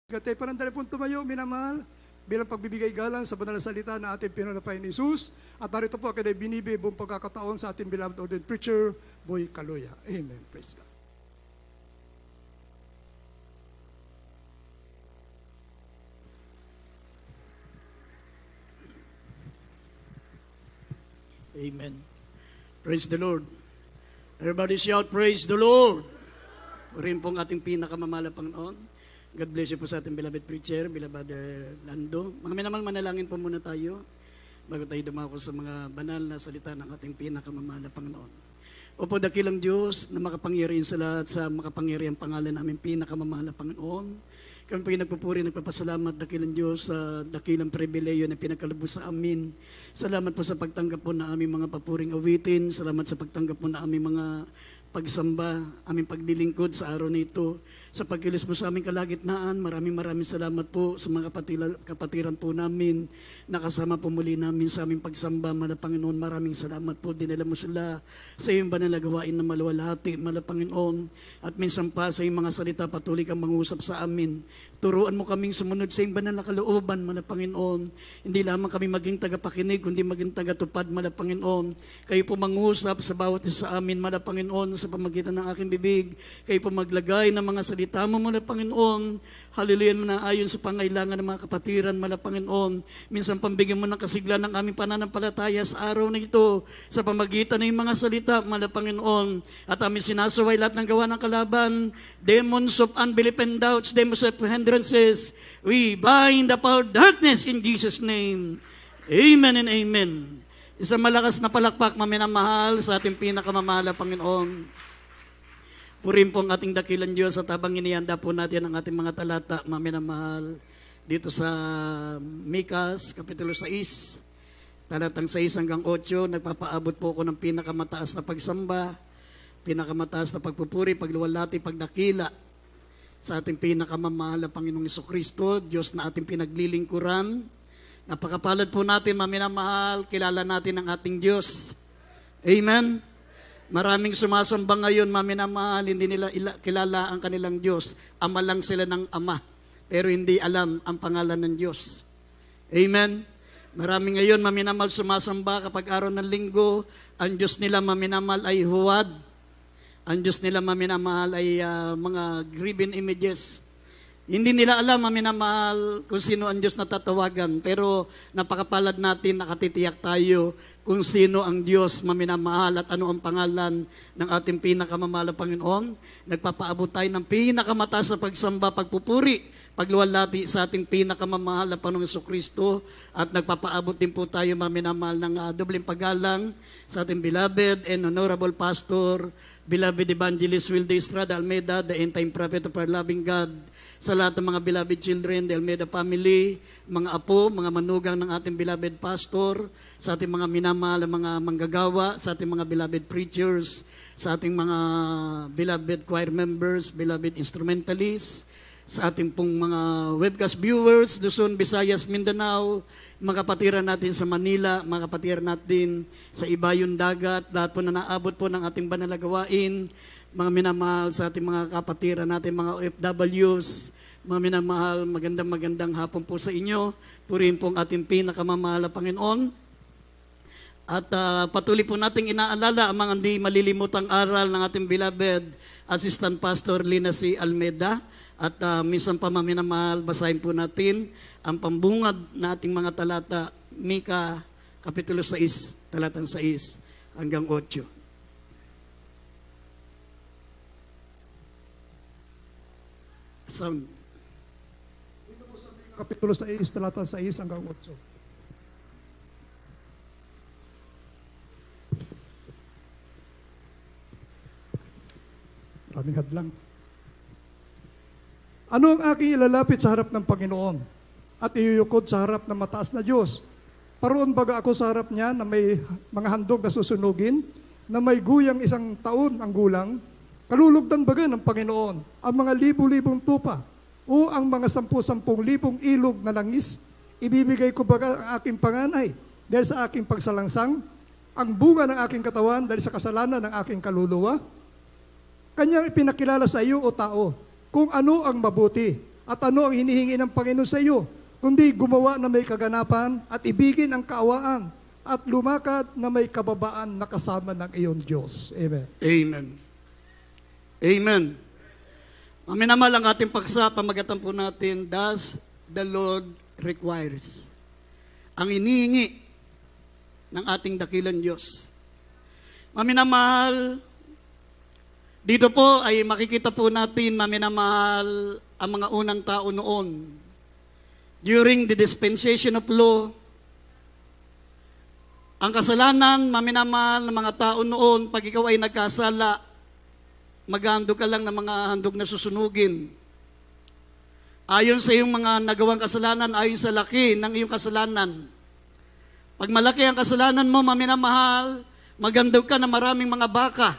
Gatay panandali pong tumayo, minamahal, bilang pagbibigay galang sa banal na salita na ating pinanampayan ni Jesus. At narito po kada binibi buong pagkakataon sa ating beloved ordained preacher, Boy Caloya. Amen. Praise God. Amen. Praise the Lord. Everybody shout, praise the Lord. Rin pong ating pinakamamahal na Panginoon. God bless you po sa ating beloved preacher, beloved Lando. Mga minamahal, manalangin po muna tayo bago tayo dumako sa mga banal na salita ng ating pinakamamahal na Panginoon. Opo, dakilang Diyos na makapangyarihan sa lahat sa makapangyarihan pangalan namin pinakamamahal na Panginoon. Kami po yung nagpupuri, nagpapasalamat, dakilang Diyos, sa dakilang pribileyo na pinagkalubos sa amin. Salamat po sa pagtanggap po na aming mga papuring awitin. Salamat sa pagtanggap po na aming mga pagsamba, aming pagdilingkod sa araw na ito. Sa pagkilos mo sa aming kalagitnaan, maraming salamat po sa mga kapatiran po namin. Nakasama po muli namin sa aming pagsamba, Mala Panginoon. Maraming salamat po. Dinala mo sila sa iyong banal na gawain na maluwalhati, Mala Panginoon. At minsan pa sa iyong mga salita, patuloy kang mangusap sa amin. Turuan mo kaming sumunod sa iyong banal na kalooban, Mala Panginoon. Hindi lamang kami maging tagapakinig, kundi maging tagatupad, Mala Panginoon. Kayo po mangusap sa bawat isa sa amin, Mala Panginoon, sa pamagitan ng aking bibig. Kayo po maglagay ng mga salita mo, Mala Panginoon. Hallelujah, na ayon sa pangailangan ng mga kapatiran, Mala Panginoon. Minsan pambigyan mo ng kasiglan ng aming pananampalataya sa araw na ito sa pamagitan ng mga salita, Mala Panginoon. At aming sinasaway lahat ng gawa ng kalaban, demons of unbelief and doubts, demons of hindrances. We bind the power of darkness in Jesus' name. Amen and amen. Isang malakas na palakpak, maminamahal, sa ating pinakamamahal na Panginoon. Purin po ang ating dakilang Diyos at habang inihanda po natin ang ating mga talata, maminamahal, dito sa Mikas, Kapitulo 6, talatang 6 hanggang 8, nagpapaabot po ako ng pinakamataas na pagsamba, pinakamataas na pagpupuri, pagluwalhati, pagdakila sa ating pinakamamahal na Panginoong Jesucristo, Diyos na ating pinaglilingkuran. Napakapalad po natin, maminamahal, kilala natin ang ating Diyos. Amen. Maraming sumasamba ngayon, maminamahal, hindi nila kilala ang kanilang Diyos. Ama lang sila ng Ama, pero hindi alam ang pangalan ng Diyos. Amen. Maraming ngayon, maminamahal, sumasamba kapag araw ng linggo, ang Diyos nila, maminamahal, ay huwad. Ang Diyos nila, maminamahal, ay mga graven images. Hindi nila alam, maminamahal, kung sino ang Diyos na tatawagan. Pero napakapalad natin, nakatitiyak tayo kung sino ang Diyos, maminamahal, at ano ang pangalan ng ating pinakamamahal na Panginoon. Nagpapaabot tayo ng pinakamataas sa pagsamba, pagpupuri, pagluwalhati sa ating pinakamamahal na Panginoong Jesucristo. At nagpapaabot din po tayo, maminamahal, ng dobleng paggalang sa ating beloved and honorable pastor, beloved evangelist Wilde Estrada Almeida, the end-time prophet of our loving God, sa lahat ng mga beloved children, the Almeida family, mga apo, mga manugang ng ating beloved pastor, sa ating mga minamahal, mga manggagawa, sa ating mga beloved preachers, sa ating mga beloved choir members, beloved instrumentalists, sa ating pong mga webcast viewers, Luzon, Visayas, Mindanao, mga kapatiran natin sa Manila, mga kapatiran natin sa Ibayong Dagat, lahat po na naabot po ng ating banal na gawain, mga minamahal sa ating mga kapatiran natin, mga OFWs, mga minamahal, magandang hapon po sa inyo. Purihin po ang ating pinakamamahal na Panginoon. At patuloy po nating inaalala ang mga hindi malilimutang aral ng ating beloved Assistant Pastor Lina C. Almeida. At minsan pa, maminamahal, basahin po natin ang pambungad na ating mga talata, Mika, Kapitulo 6, talatang 6 hanggang 8. Sound. Kapitulo 6, talatang 6 hanggang 8. Maraming hadlang. Ano ang aking ilalapit sa harap ng Panginoon at iyuyukod sa harap ng mataas na Diyos? Paroon baga ako sa harap niya na may mga handog na susunugin, na may guyang 1 taon ang gulang, kalulugdan baga ng Panginoon ang mga libu-libong tupa o ang mga 10,000 ilog na langis? Ibibigay ko baga ang aking panganay dahil sa aking pagsalangsang, ang bunga ng aking katawan dahil sa kasalanan ng aking kaluluwa? Kanyang ipinakilala sa iyo, o tao, kung ano ang mabuti At ano ang hinihingi ng Panginoon sa iyo? Kundi gumawa na may kaganapan at ibigin ang kaawaan at lumakad na may kababaan na kasama ng iyong Diyos. Amen. Amen. Amen. Maminamal ang ating paksa, pamagatan po natin, does the Lord requires. Ang inihingi ng ating dakilang Diyos. Maminamahal, dito po ay makikita po natin, maminamahal, ang mga unang tao noon. During the dispensation of law, ang kasalanan, maminamahal ng mga tao noon, pag ikaw ay nagkasala, maghandog ka lang ng mga handog na susunugin. Ayon sa iyong mga nagawang kasalanan, ayon sa laki ng iyong kasalanan. Pag malaki ang kasalanan mo, maminamahal, maghandog ka ng maraming mga baka.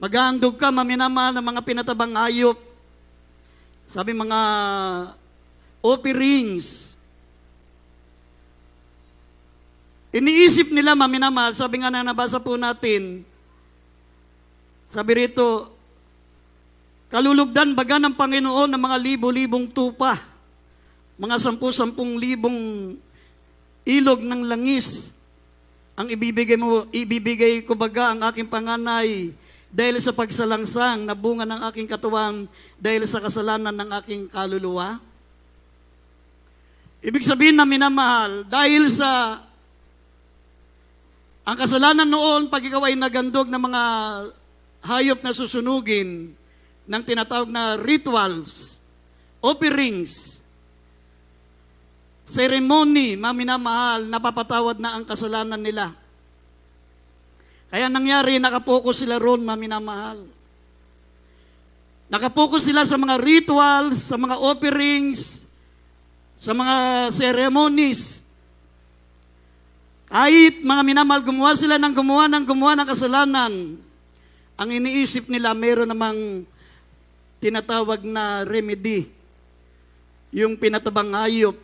Maghandog ka, maminamahal, ng mga pinatabang hayop. Sabi mga offerings. Iniisip nila, maminamahal, sabi nga na nabasa po natin, sabi rito, kalulugdan baga ng Panginoon ng mga libo-libong tupa, mga 10,000 ilog ng langis, ang ibibigay ko baga ang aking panganay dahil sa pagsalangsang na bunga ng aking katawan dahil sa kasalanan ng aking kaluluwa. Ibig sabihin na minamahal, dahil sa ang kasalanan noon, pag ikaw ay nagandog ng mga hayop na susunugin ng tinatawag na rituals, offerings, ceremony, maminamahal, napapatawad na ang kasalanan nila. Kaya nangyari, nakapokus sila roon, maminamahal. Nakapokus sila sa mga rituals, sa mga offerings, sa mga ceremonies. Kahit mga minamahal, gumawa sila ng gumawa ng kasalanan, ang iniisip nila, meron namang tinatawag na remedy. Yung pinatabang hayop,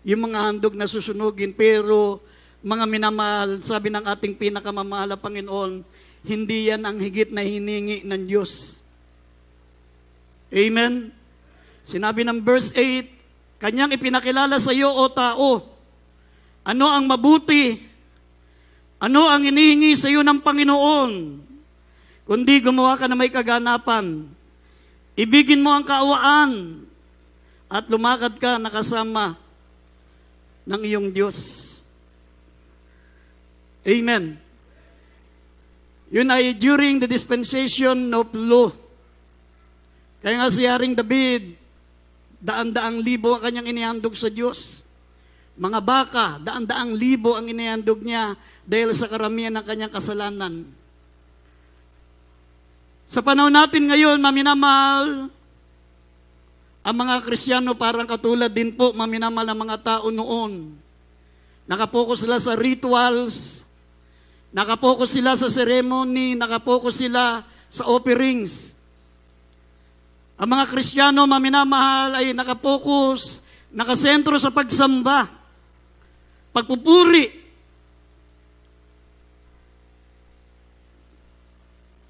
yung mga handog na susunugin. Pero mga minamahal, sabi ng ating pinakamamahal na Panginoon, hindi yan ang higit na hiningi ng Diyos. Amen? Sinabi ng verse 8, Kanyang ipinakilala sa iyo, o tao, ano ang mabuti? Ano ang hinihingi sa iyo ng Panginoon? Kundi gumawa ka na may kaganapan. Ibigin mo ang kaawaan at lumakad ka nakasama ng iyong Diyos. Amen. Yun ay during the dispensation of law. Kaya nga si Haring David, daan-daang libo ang kanyang inihandog sa Diyos. Mga baka, daan-daang libo ang inihandog niya dahil sa karamihan ng kanyang kasalanan. Sa panahon natin ngayon, maminamahal, ang mga Kristiyano parang katulad din po, maminamahal ang mga tao noon. Nakapokus sila sa rituals, nakapokus sila sa ceremony, nakapokus sila sa offerings. Ang mga Kristiyano, maminamahal, ay nakapokus, nakasentro sa pagsamba, pagpupuri,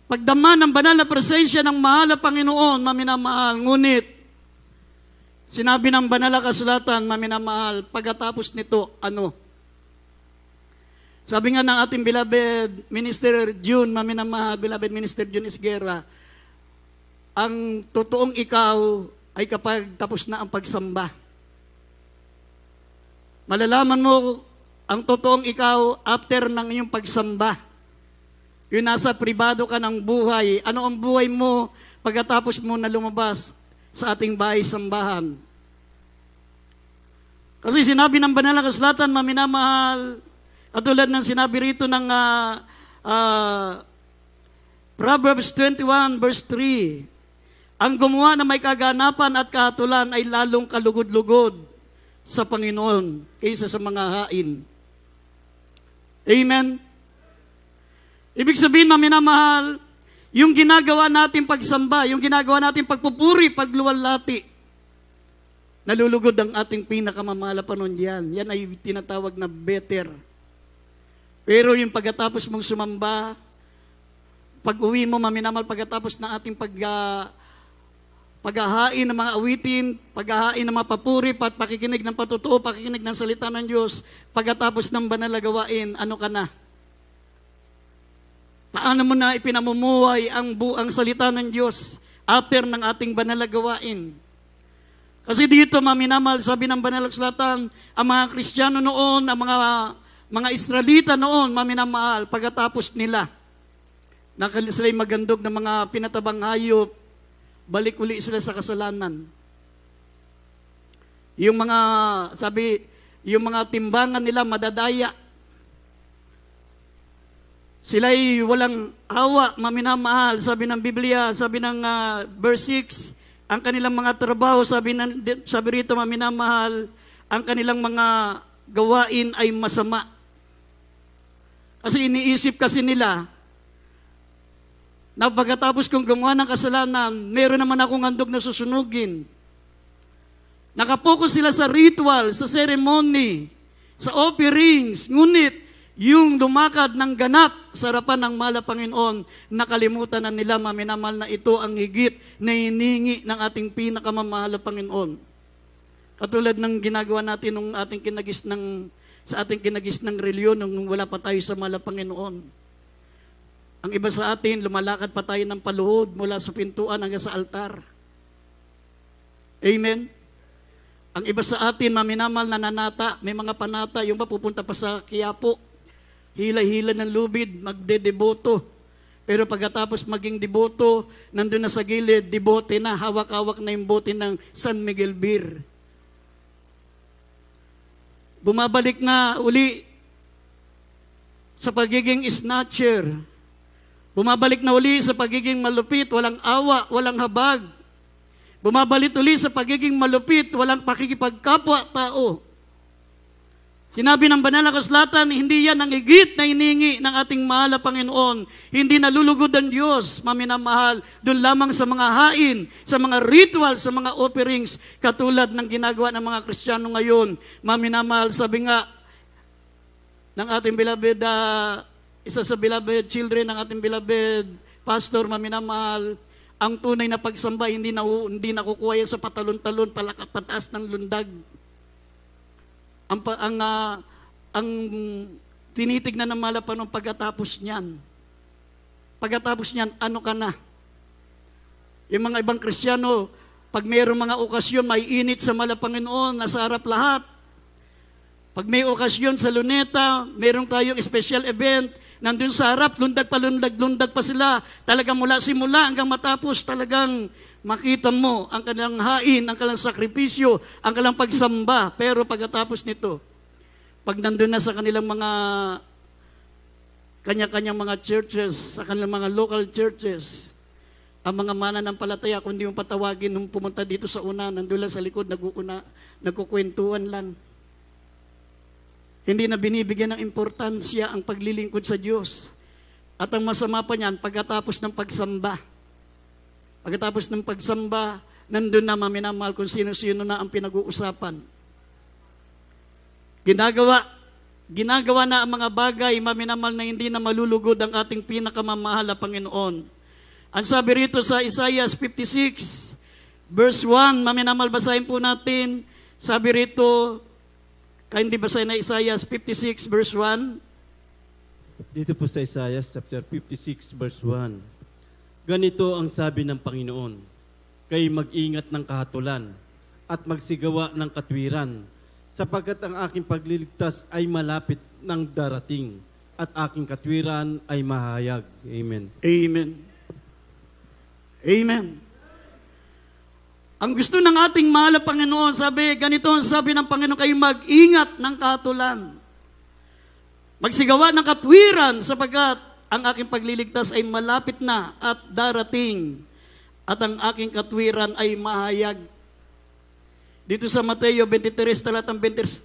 pagdama ng banal na presensya ng mahal na Panginoon, maminamahal. Ngunit, sinabi ng banal na kasulatan, maminamahal, pagkatapos nito, ano? Sabi nga ng ating beloved Minister June, maminamahal, beloved Minister June Isguera, ang totoong ikaw ay kapag tapos na ang pagsamba. Malalaman mo ang totoong ikaw after ng iyong pagsamba. Yung nasa pribado ka ng buhay. Ano ang buhay mo pagkatapos mo na lumabas sa ating bahay-sambahan? Kasi sinabi ng banal na kasulatan, maminamahal, katulad ng sinabi rito ng Proverbs 21 verse 3, ang gumawa na may kaganapan at kahatulan ay lalong kalugod-lugod sa Panginoon kaysa sa mga hain. Amen? Ibig sabihin, maminamahal, yung ginagawa natin pagsamba, yung ginagawa natin pagpupuri, pagluwalhati, nalulugod ang ating pinakamamahal na panahon diyan. Yan ay tinatawag na better. Pero yung pagkatapos mong sumamba, pag-uwi mo, maminamahal, pagkatapos ng ating paghahain ng mga awitin, paghahain ng mga papuri, pakikinig ng patutuo, pakikinig ng salita ng Diyos, pagkatapos ng banal na gawain, ano ka na? Paano mo na ipinamumuhay ang salita ng Diyos after ng ating banal na gawain? Kasi dito, maminamahal, sabi ng banal na kasulatan, ang mga Kristiyano noon, ang mga Israelita noon, maminamahal, pagkatapos nila, na sila'y magandog ng mga pinatabang hayop, balik uli sila sa kasalanan. Yung mga timbangan nila madadaya. Sila'y walang awa, maminamahal, sabi ng Biblia, sabi ng verse 6, ang kanilang mga trabaho, sabi rito, maminamahal, ang kanilang mga gawain ay masama. Kasi iniisip kasi nila, na pagkatapos kong gumawa ng kasalanan, meron naman akong handog na susunugin. Nakapokus sila sa ritual, sa ceremony, sa offerings, ngunit yung lumakad ng ganap sa harapan ng mahal na Panginoon, nakalimutan na nila, maminamahal, na ito ang higit na hiningi ng ating pinakamamahal na Panginoon. Katulad ng ginagawa natin nung sa ating kinagis ng reliyon nung wala pa tayo sa mahal na Panginoon. Ang iba sa atin, lumalakad pa tayo ng paluhod mula sa pintuan hanggang sa altar. Amen? Ang iba sa atin, maminamal, nananata, may mga panata, yung ba pupunta pa sa Quiapo, hila-hila ng lubid, magdedeboto. Pero pagkatapos maging deboto, nandun na sa gilid, debote na, hawak-hawak na yung bote ng San Miguel Beer. Bumabalik na uli sa pagiging snatcher. Bumabalik na uli sa pagiging malupit, walang awa, walang habag. Bumabalik uli sa pagiging malupit, walang pakikipagkapwa-tao. Sinabi ng banal na kasulatan, hindi yan ang higit na hiningi ng ating mahal na Panginoon. Hindi nalulugod ang Diyos, maminamahal, doon lamang sa mga hain, sa mga ritual, sa mga offerings, katulad ng ginagawa ng mga Kristiyano ngayon. Maminamahal, sabi nga ng ating beloved, isa sa beloved children ng ating beloved pastor, maminamahal, ang tunay na pagsamba hindi nakukuha yan sa patalon-talon, pataas ng lundag. Ang tinitignan ng mahal na Panginoon pagkatapos niyan. Pagkatapos niyan, ano ka na? Yung mga ibang Kristiyano, pag mayroong mga okasyon, may init sa mahal na Panginoon, nasa harap lahat. Pag may okasyon sa Luneta, meron tayong special event, nandun sa harap, lundag pa sila. Talagang mula simula hanggang matapos, talagang makita mo ang kanilang hain, ang kanilang sakripisyo, ang kanilang pagsamba. Pero pagkatapos nito, pag nandun na sa kanilang mga kanya-kanyang mga churches, sa kanilang mga local churches, ang mga mananampalataya, kung di mo patawagin nung pumunta dito sa una, nandun lang sa likod, nagkukwentuhan lang. Hindi na binibigyan ng importansya ang paglilingkod sa Diyos. At ang masama pa niyan, pagkatapos ng pagsamba. Pagkatapos ng pagsamba, nandun na maminamahal kung sino-sino na ang pinag-uusapan. Ginagawa na ang mga bagay, maminamahal, na hindi na malulugod ang ating pinakamamahal na Panginoon. Ang sabi rito sa Isaiah 56, verse 1, maminamahal, basahin po natin. Sabi rito, kaya hindi basahin na Isaiah 56 verse 1? Dito po sa Isaiah chapter 56 verse 1. Ganito ang sabi ng Panginoon, kayo mag-ingat ng kahatulan at magsigawa ng katwiran, sapagkat ang aking pagliligtas ay malapit ng darating at aking katwiran ay mahayag. Amen. Amen. Amen. Ang gusto ng ating mahal na Panginoon, ganito ang sabi ng Panginoon, kayo mag-ingat ng kahatulan. Magsigawa ng katwiran, sapagkat ang aking pagliligtas ay malapit na at darating, at ang aking katwiran ay mahayag. Dito sa Mateo 23, talatang 23,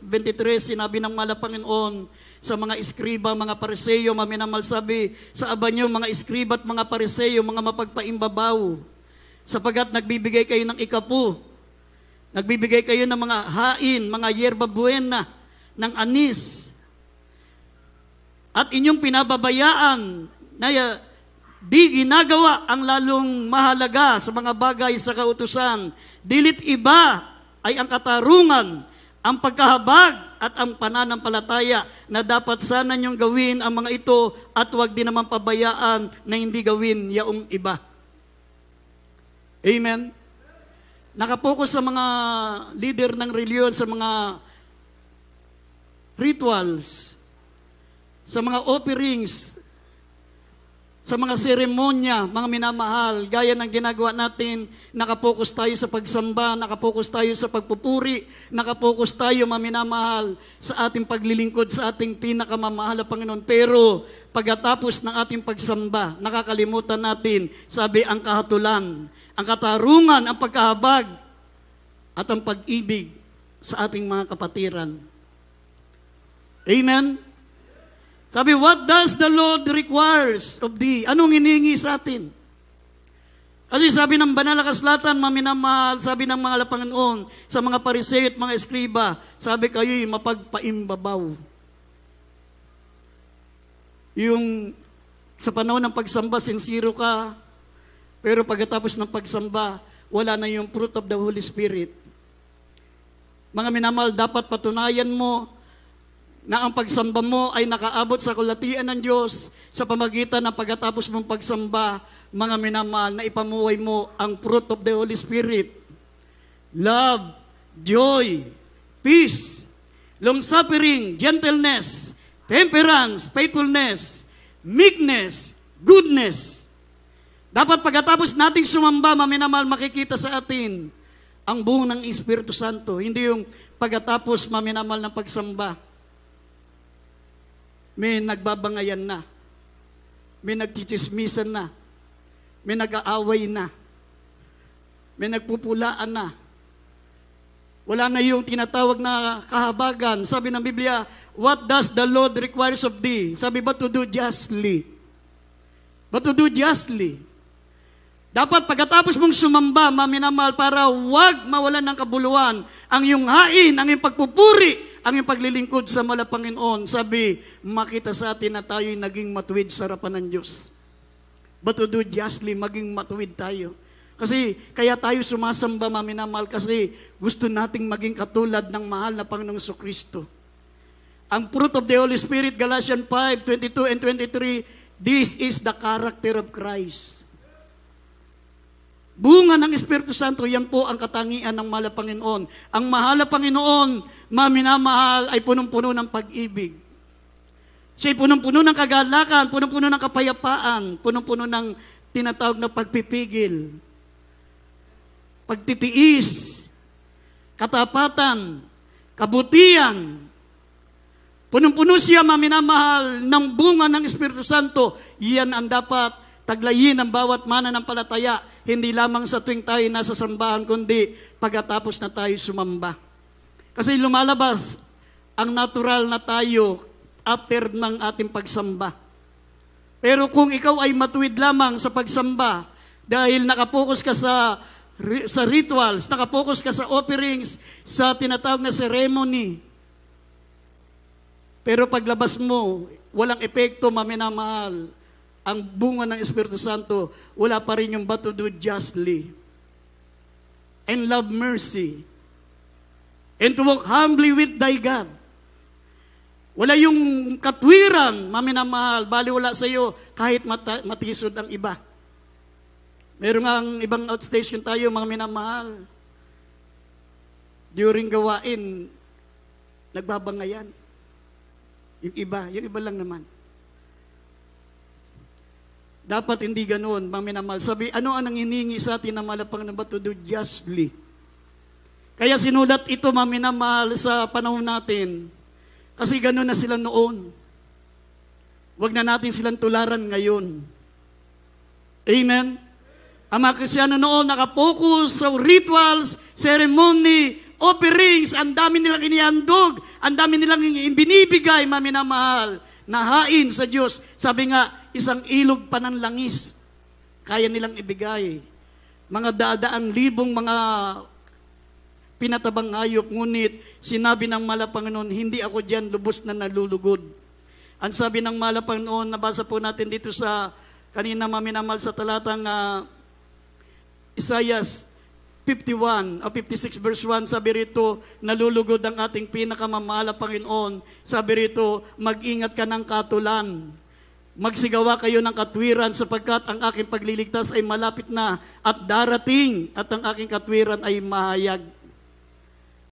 sinabi ng mahal na Panginoon sa mga iskriba, mga pariseyo, maminamahal, sabi sa aba niyo, mga iskriba at mga pariseyo, mga mapagpaimbabaw, sapagkat nagbibigay kayo ng ikapu, nagbibigay kayo ng mga hain, mga yerba buena, ng anis, at inyong pinababayaan na di ginagawa ang lalong mahalaga sa mga bagay sa kautusan. Dilit iba ay ang katarungan, ang pagkahabag at ang pananampalataya na dapat sana niyong gawin ang mga ito at huwag din naman pabayaan na hindi gawin yaong iba. Amen? Nakapokus sa mga leader ng reliyon sa mga rituals, sa mga offerings, sa mga seremonya, mga minamahal, gaya ng ginagawa natin, nakapokus tayo sa pagsamba, nakapokus tayo sa pagpupuri, nakapokus tayo, mga minamahal, sa ating paglilingkod, sa ating pinakamamahal na Panginoon. Pero pagkatapos ng ating pagsamba, nakakalimutan natin, sabi, ang kahatulan, ang katarungan, ang pagkahabag, at ang pag-ibig sa ating mga kapatiran. Amen? Sabi, what does the Lord requires of thee? Anong hinihingi sa atin? Kasi sabi ng banal na kasulatan, maminamahal, sabi ng mga Panginoon, sa mga Pariseo at mga eskriba, sabi kayo'y mapagpaimbabaw. Yung sa panahon ng pagsamba, sincero ka, pero pagkatapos ng pagsamba, wala na yung fruit of the Holy Spirit. Mga minamahal, dapat patunayan mo na ang pagsamba mo ay nakaabot sa kalatian ng Diyos sa pamagitan ng pagkatapos mong pagsamba, mga minamahal, na ipamuhay mo ang fruit of the Holy Spirit. Love, joy, peace, long-suffering, gentleness, temperance, faithfulness, meekness, goodness. Dapat pagkatapos nating sumamba, mga minamahal, makikita sa atin ang buong ng Espiritu Santo. Hindi yung pagkatapos, mga minamahal, ng pagsamba, may nagbabangayan na, may nagchichismisan na, may nag-aaway na, may nagpupulaan na. Wala na yung tinatawag na kahabagan. Sabi ng Biblia, what does the Lord requires of thee? Sabi, but to do justly. But to do justly. Dapat pagkatapos mong sumamba, maminamahal, para huwag mawalan ng kabuluhan ang iyong hain, ang iyong pagpupuri, ang iyong paglilingkod sa mala Panginoon. Sabi, makita sa atin na tayo'y naging matuwid sa harapan ng Diyos. But to do justly, maging matuwid tayo. Kasi kaya tayo sumasamba, maminamahal, kasi gusto nating maging katulad ng mahal na Panginoong Jesucristo. Ang fruit of the Holy Spirit, Galatians 5:22 and 23, this is the character of Christ. Bunga ng Espiritu Santo, yan po ang katangian ng mahal na Panginoon. Ang mahal na Panginoon, maminamahal, ay punong-puno ng pag-ibig. Siya'y punong-puno ng kagalakan, punong-puno ng kapayapaan, punong-puno ng tinatawag na pagpipigil, pagtitiis, katapatan, kabutihan. Punong-puno siya, maminamahal, ng bunga ng Espiritu Santo. Yan ang dapat taglayin ng bawat mananampalataya, hindi lamang sa tuwing tayo nasa sambahan, kundi pagkatapos na tayo sumamba. Kasi lumalabas ang natural na tayo after ng ating pagsamba. Pero kung ikaw ay matuwid lamang sa pagsamba, dahil nakapokus ka sa rituals, nakapokus ka sa offerings, sa tinatawag na ceremony, pero paglabas mo, walang epekto, maminamahal, ang bunga ng Espiritu Santo, wala pa rin yung but to do justly, and love mercy, and to walk humbly with thy God. Wala yung katwiran, maminamahal, bali wala sa iyo kahit matisod ang iba. Meron nga ang ibang outstation tayo, mga minamahal. During gawain, nagbabangayan. Yung iba lang naman. Dapat hindi ganoon, mga minamahal. Sabi, ano ang hiningi sa atin na malapang na ba to do justly? Kaya sinulat ito, mga minamahal, sa panahon natin. Kasi ganoon na sila noon. Huwag na natin silang tularan ngayon. Amen? Ang mga Kristiyano noon nakapokus sa rituals, ceremony, offerings, ang dami nilang inihandog, ang dami nilang binibigay, mga minamahal, na hain sa Diyos. Sabi nga, isang ilog pa ng langis, kaya nilang ibigay. Mga dadaang libong mga pinatabang hayop, ngunit sinabi ng mahal na Panginoon, hindi ako diyan lubos na nalulugod. Ang sabi ng mahal na Panginoon, nabasa po natin dito sa kanina maminamal sa talatang Isaiah 51 o 56 verse 1, sabi rito, nalulugod ang ating pinakamamahal na Panginoon. Sabi rito, mag-ingat ka ng katulan. Magsigawa kayo ng katwiran sapagkat ang aking pagliligtas ay malapit na at darating at ang aking katwiran ay mahayag.